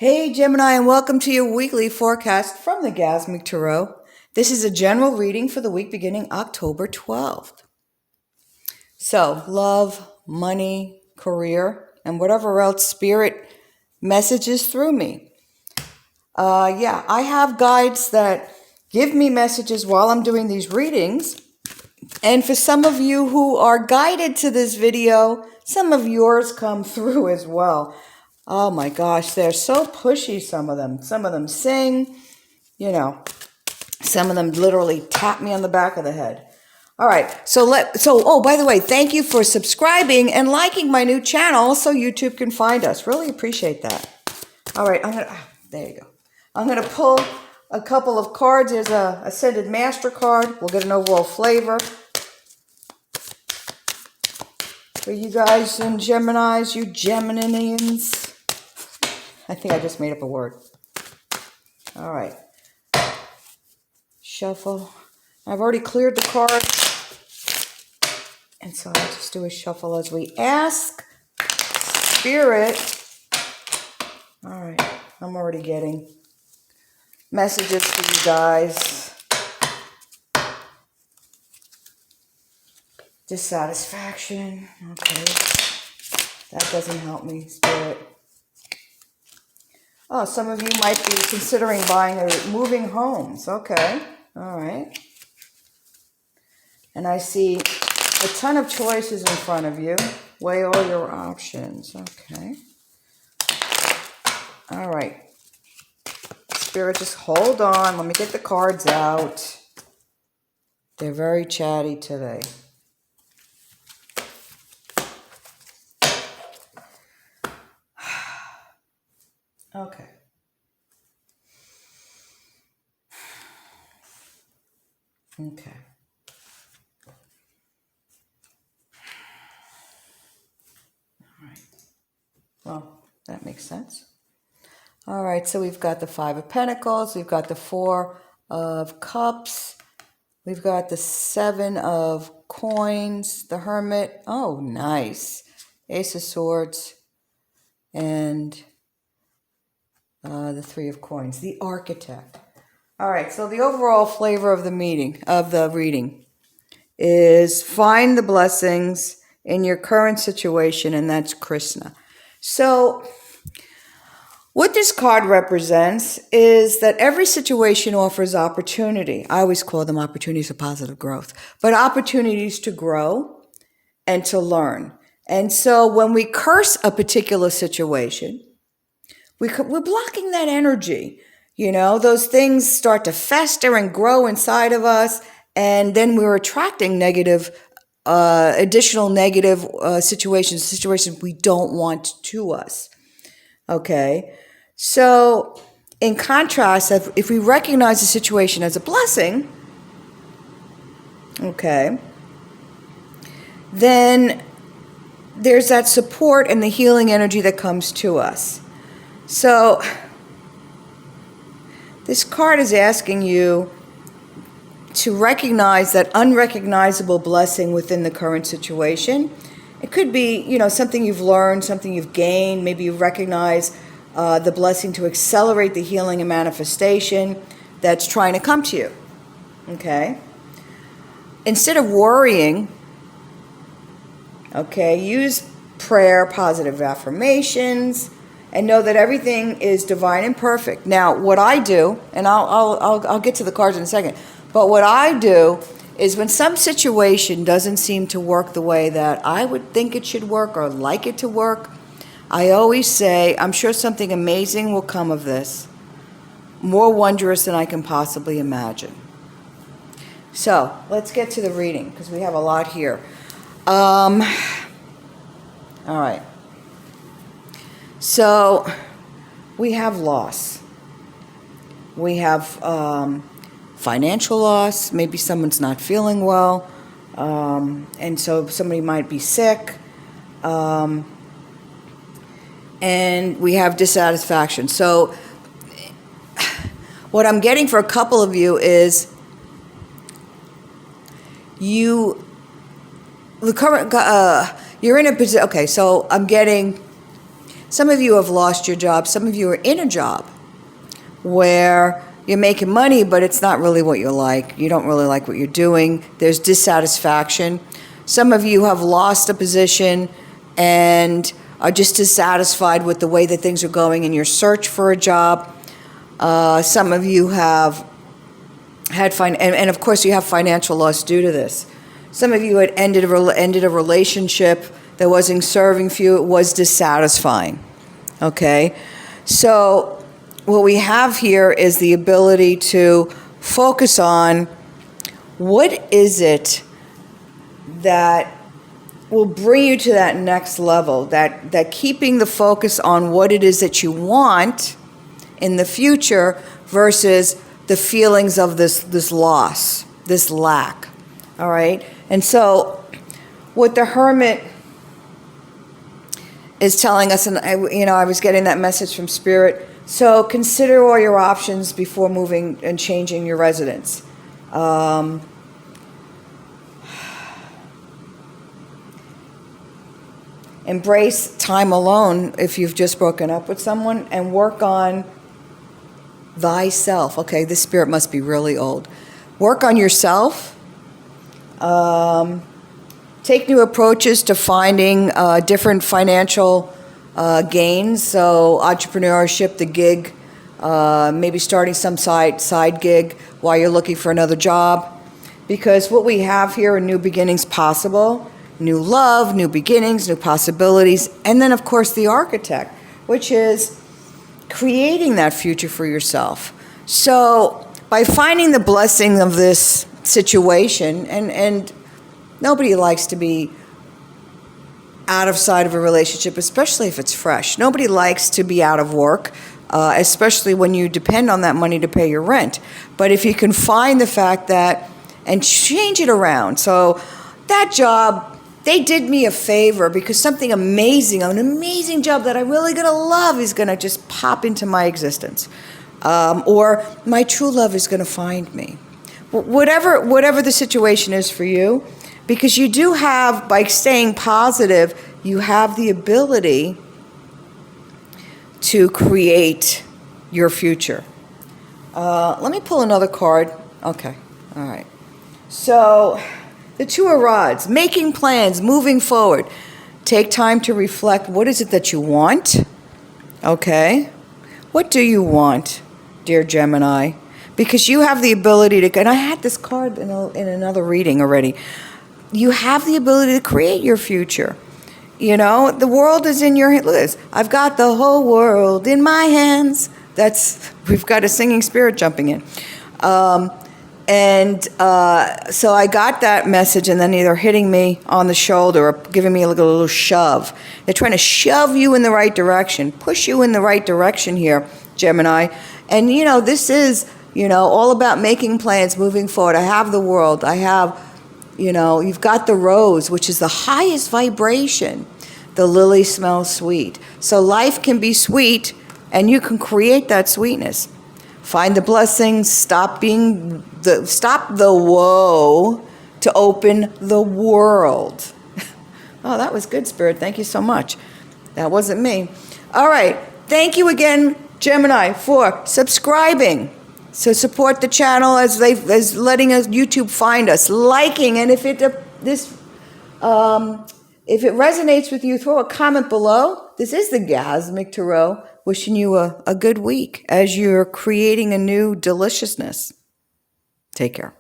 Hey Gemini, and welcome to your weekly forecast from the Gasmic Tarot. This is a general reading for the week beginning October 12th. So, love, money, career, and whatever else spirit messages through me. I have guides that give me messages while I'm doing these readings. And for some of you who are guided to this video, some of yours come through as well. Oh my gosh, they're so pushy, some of them. Some of them sing, some of them literally tap me on the back of the head. All right, oh, by the way, thank you for subscribing and liking my new channel so YouTube can find us. Really appreciate that. All right, there you go. I'm gonna pull a couple of cards. There's a Ascended Master card. We'll get an overall flavor. For you guys and Geminis, you Geminians. I think I just made up a word. All right. Shuffle. I've already cleared the cards. And so I'll just do a shuffle as we ask Spirit. All right. I'm already getting messages for you guys. Dissatisfaction. Okay. That doesn't help me, Spirit. Oh, some of you might be considering buying or moving homes. Okay. All right. And I see a ton of choices in front of you. Weigh all your options. Okay. All right. Spirit, just hold on. Let me get the cards out. They're very chatty today. Okay. Okay. All right. Well, that makes sense. All right, so we've got the Five of Pentacles, we've got the Four of Cups, we've got the Seven of Coins, the Hermit. Oh, nice. Ace of Swords, and the Three of Coins, the Architect. All right, so the overall flavor of the reading is find the blessings in your current situation, and that's Krishna. So what this card represents is that every situation offers opportunity. I always call them opportunities for positive growth, but opportunities to grow and to learn. And so when we curse a particular situation, we're blocking that energy. Those things start to fester and grow inside of us, and then we're attracting additional negative situations we don't want to us. Okay? So, in contrast, if we recognize the situation as a blessing, okay, then there's that support and the healing energy that comes to us. So, this card is asking you to recognize that unrecognizable blessing within the current situation. It could be, something you've learned, something you've gained. Maybe you recognize the blessing to accelerate the healing and manifestation that's trying to come to you. Okay? Instead of worrying, okay, use prayer, positive affirmations, and know that everything is divine and perfect. Now, what I do, and I'll get to the cards in a second, but what I do is when some situation doesn't seem to work the way that I would think it should work or like it to work, I always say, I'm sure something amazing will come of this, more wondrous than I can possibly imagine. So, let's get to the reading, because we have a lot here. All right. So, we have loss. We have financial loss. Maybe someone's not feeling well, and so somebody might be sick. And we have dissatisfaction. So, what I'm getting for a couple of you is you're in a position. Okay, so I'm getting Some of you have lost your job. Some of you are in a job where you're making money, but it's not really what you like. You don't really like what you're doing. There's dissatisfaction. Some of you have lost a position and are just dissatisfied with the way that things are going in your search for a job. Some of you have had and of course you have financial loss due to this. Some of you had ended a relationship that wasn't serving for you. It was dissatisfying. Okay, so what we have here is the ability to focus on what is it that will bring you to that next level, that keeping the focus on what it is that you want in the future versus the feelings of this loss, this lack. All right? And so what the Hermit is telling us, and I was getting that message from Spirit. So consider all your options before moving and changing your residence. Embrace time alone if you've just broken up with someone, and work on thyself. Okay, this Spirit must be really old. Work on yourself. Take new approaches to finding different financial gains. So entrepreneurship, the gig, maybe starting some side gig while you're looking for another job. Because what we have here are new beginnings possible. New love, new beginnings, new possibilities, and then, of course, the Architect, which is creating that future for yourself. So by finding the blessing of this situation, and nobody likes to be out of sight of a relationship, especially if it's fresh. Nobody likes to be out of work, especially when you depend on that money to pay your rent. But if you can find the fact that, and change it around. So that job, they did me a favor because something amazing, an amazing job that I'm really going to love is going to just pop into my existence. Or my true love is going to find me. Whatever the situation is for you, because you do have, by staying positive, you have the ability to create your future. Let me pull another card. Okay, all right. So the Two of Rods, making plans, moving forward. Take time to reflect. What is it that you want? Okay. What do you want, dear Gemini? Because you have the ability to, and I had this card in another reading already. You have the ability to create your future. You know, the world is in your hands. Look at this. I've got the whole world in my hands. We've got a singing spirit jumping in. So I got that message, and then either hitting me on the shoulder or giving me a little shove. They're trying to shove you in the right direction, push you in the right direction here, Gemini. And, this is, all about making plans, moving forward. I have the world. I have, you've got the rose, which is the highest vibration. The lily smells sweet. So life can be sweet, and you can create that sweetness. Find the blessings, stop the woe to open the world. Oh, that was good, Spirit. Thank you so much. That wasn't me. All right. Thank you again, Gemini, for subscribing. So support the channel as letting us YouTube find us, liking, and if it resonates with you, throw a comment below. This is the Gasmic Tarot. Wishing you a good week as you're creating a new deliciousness. Take care.